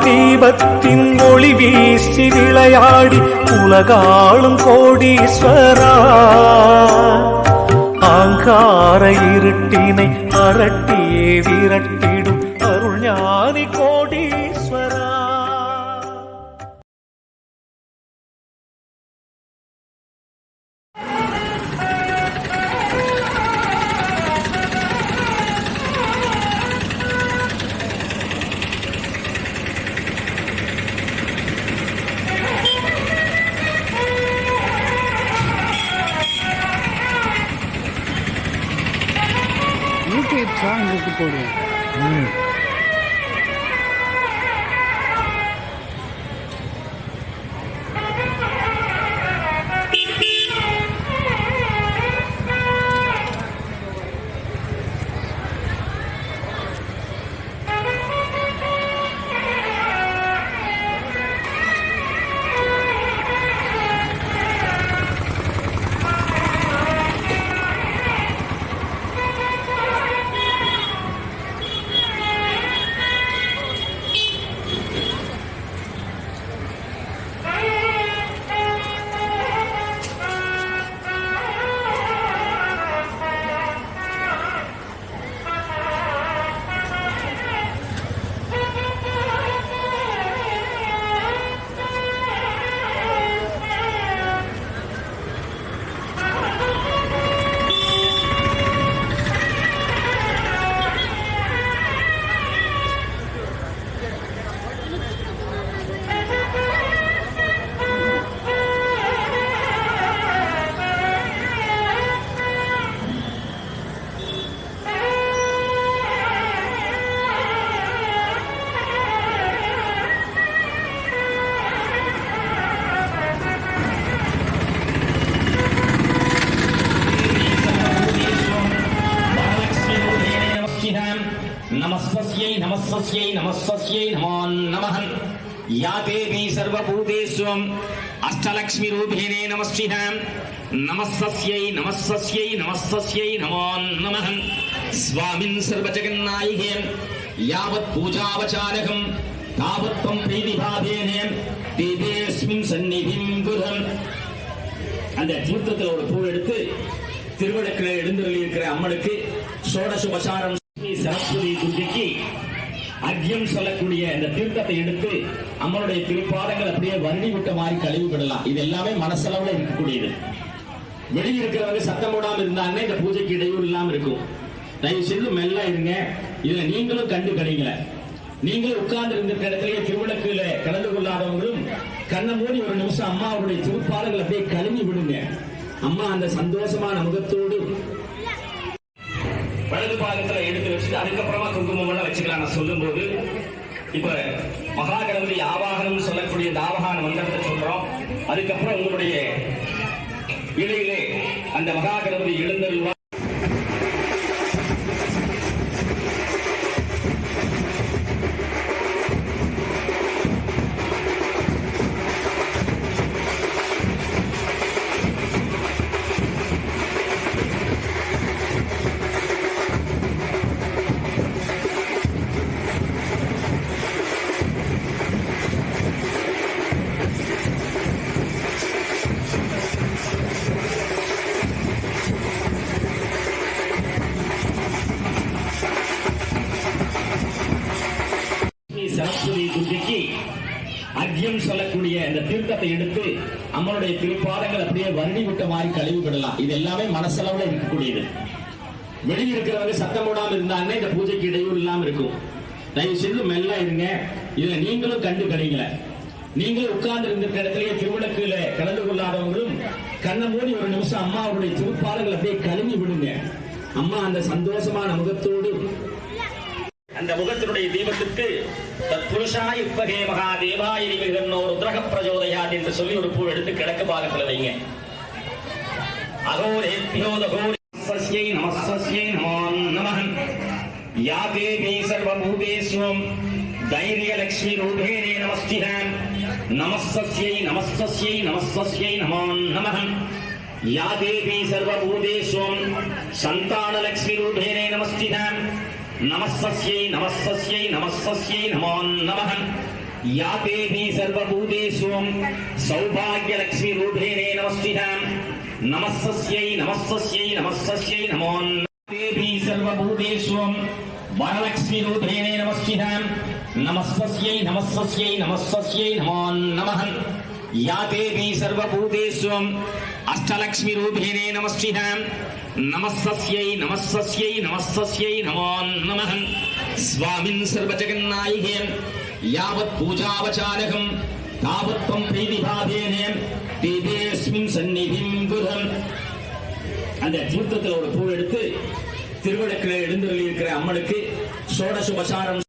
தீபத்தின் ஒளி வீசி விளையாடி உலகாளும் கோடீஸ்வரா, ஆங்கார இருட்டினை அரட்டியே விரட்டிடும் அருள் ஞானி கோடீஸ்வரா. சாங் போடுவேன். நமஸ்தஸ்யை நமஸ்தஸ்யை நமஸ்தஸ்யை நமோ நமः. யா தேவி சர்வபூதேஷு அஷ்டலக்ஷ்மி ரூபிணே நமஸ்திஹ. நமஸ்தஸ்யை நமஸ்தஸ்யை நமஸ்தஸ்யை நமோ நமः. ஸ்வாமின் சர்வஜகன்னாயிகே யாவத் பூஜாவசாரகம் தாவத் த்வம் பிரீதிபாதேனே தேவேஸ்மின் சந்நிதிம் குரும். அந்த தீர்த்தத்தில் ஒரு பூ எடுத்து திருவடக்கில் எழுந்தருளி இருக்கிற அம்மனுக்கு சோடசுபசாரம் சரஸ்வதி துர்க்கைக்கு அர்க்கியம் சொல்லக்கூடிய இந்த தீர்த்தத்தை எடுத்து அம்மனுடைய திருப்பாதங்கள் அப்படியே வருடி விட்ட மாதிரி கழுவி விடலாம். இது எல்லாமே மனசளவுல இருக்கக்கூடியது. வெளியே இருக்கிறவங்க சத்தம் போடாம இருந்தாங்கன்னா இந்த பூஜைக்கு இடையூறு இல்லாம இருக்கும். தயவு செய்து மெல்ல இருங்க. இதுல நீங்களும் கண்டு கழிங்கள. நீங்களும் உட்கார்ந்து இருந்திருக்க இடத்திலேயே திருவிளக்குல கலந்து கொள்ளாதவங்களும் கண்ணை மூடி ஒரு நிமிஷம் அம்மாவுடைய திருப்பாதங்கள் அப்படியே கழுவி விடுங்க. அம்மா அந்த சந்தோஷமான முகத்தோடு வலது பாகத்துல எடுத்து வச்சுட்டு அதுக்கப்புறமா குங்குமம் எல்லாம் வச்சுக்கலாம். நான் சொல்லும் போது இப்ப மகா கணபதி ஆவாகனம் சொல்லக்கூடிய இந்த ஆவாகன மந்திரத்தை சொல்றோம். அதுக்கப்புறம் உங்களுடைய இடையிலே அந்த மகா கணபதி எழுந்தருள்வார். சரஸ்வதி துர்க்கைக்கு அர்க்கியம் சொல்லக்கூடிய அந்த தீர்த்தத்தை எடுத்து அம்மனுடைய திருப்பாதங்கள் அப்படியே வருடி விட்ட மாதிரி கழுவி விடலாம். இது எல்லாமே மனசளவுல இருக்கக்கூடியது. வெளியே இருக்கிறவங்க சத்தம் போடாம இருந்தாங்கன்னா இந்த பூஜைக்கு இடையூறு இல்லாம இருக்கும். தயவு செய்து மெல்ல இருங்க. இதுல நீங்களும் கண்டு கிடைக்கல. நீங்களும் உட்கார்ந்து இருந்த இடத்திலேயே திருவிளக்குல கலந்து கொள்ளாதவங்களும் கண்ணை மூடி ஒரு நிமிஷம் அம்மாவுடைய திருப்பாதங்கள் அப்படியே கழுவி விடுங்க. அம்மா அந்த சந்தோஷமான முகத்தோடு அந்த முகத்தினுடைய தீபத்திற்கு தத்புருஷாய் உப்பகே மகாதேவாய நிமிகன்னோ ருத்ரக பிரஜோதயாத் என்று சொல்லி ஒரு பூ எடுத்து கிழக்கு பாகத்தில் வைங்க. அகோரேப்யோ தகோரஸ்யை நமஸ்யை நமோ நமஹ. யா தேவி சர்வபூதேஸ்வம் தைரியலக்ஷ்மி ரூபேணே நமஸ்திஹாம். நமஸ்யை நமஸ்யை நமஸ்யை நமோ நமஹ. யா தேவி சர்வபூதேஸ்வம் சந்தானலக்ஷ்மி ரூபேணே நமஸ்திஹாம். நமஸ்யை நமஸ்யை நமஸ்யை நமோ நமஹ. யா தேவி சர்வபூதேஸ்வம் சௌபாக்யலக்ஷ்மி ரூபேணே நமஸ்திஹாம். நமஸ்யை நமஸ்யை நமஸ்யை நமோ தேவி சர்வபூதேஸ்வம் வரலக்ஷ்மி ரூபேணே நமஸ்திஹாம். நமஸ்யை நமஸ்யை நமஸ்யை நமோ நமஹ. யா தேவி சர்வபூதேஸ்வம் அஷ்டலக்ஷ்மி ரூபேணே நமஸ்திஹாம். நமஸ்யை நமஸ்யை நமஸ்யை நமோ நமஹ. ஸ்வாமின் சர்வஜகன்னாயிகே யாவத் பூஜாவசாரகம் தாவத்வம் பிரீதிபாதேனே தேவேஸ்மின் சந்நிதிம் குரும். அந்த தீர்த்தத்தில் ஒரு பூ எடுத்து திருவிளக்கில் எழுந்தருளி இருக்கிற அம்மனுக்கு ஷோடசோபசாரம்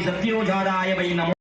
சத்யோஜாதாய வை நமோ